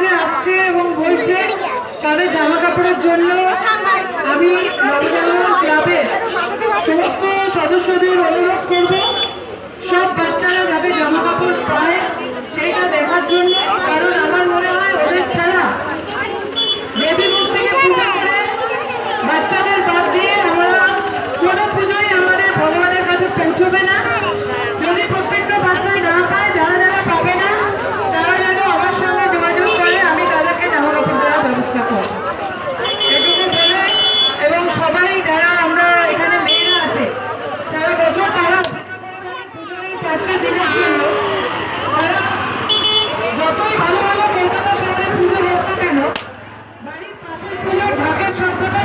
কাছে আসছে এবং বলছে তাদের জামা কাপড়ের জন্য আমি নবজাগরণ ক্লাবের সমস্ত সদস্যদের অনুরোধ করব সব বাচ্চারা যাবে জামা কাপড় পায় সেইটা দেখার জন্য। কারণ আমার মনে হয় ওদের ছাড়া দেবী মূর্তিকে পূজা করে বাচ্চাদের বাদ দিয়ে আমরা কোনো পুজোই আমাদের ভগবানের কাছে পৌঁছবে না। যদি প্রত্যেকটা বাচ্চাই না পায়, যারা যারা পাবে না তারা যেন আমার সঙ্গে যোগাযোগ করে, আমি তাদেরকে জামা কাপড় দেওয়ার ব্যবস্থা করব এটুকু বলে। এবং সবাই যারা আমরা এখানে মেয়েরা আছে সারা বছর তারা পুজোর এই 4টে দিনের জন্য, কারণ যতই ভালো ভালো কলকাতা শহরে পুজো হোক না কেন বাড়ির পাশের পুজোর ভাগের শব্দটা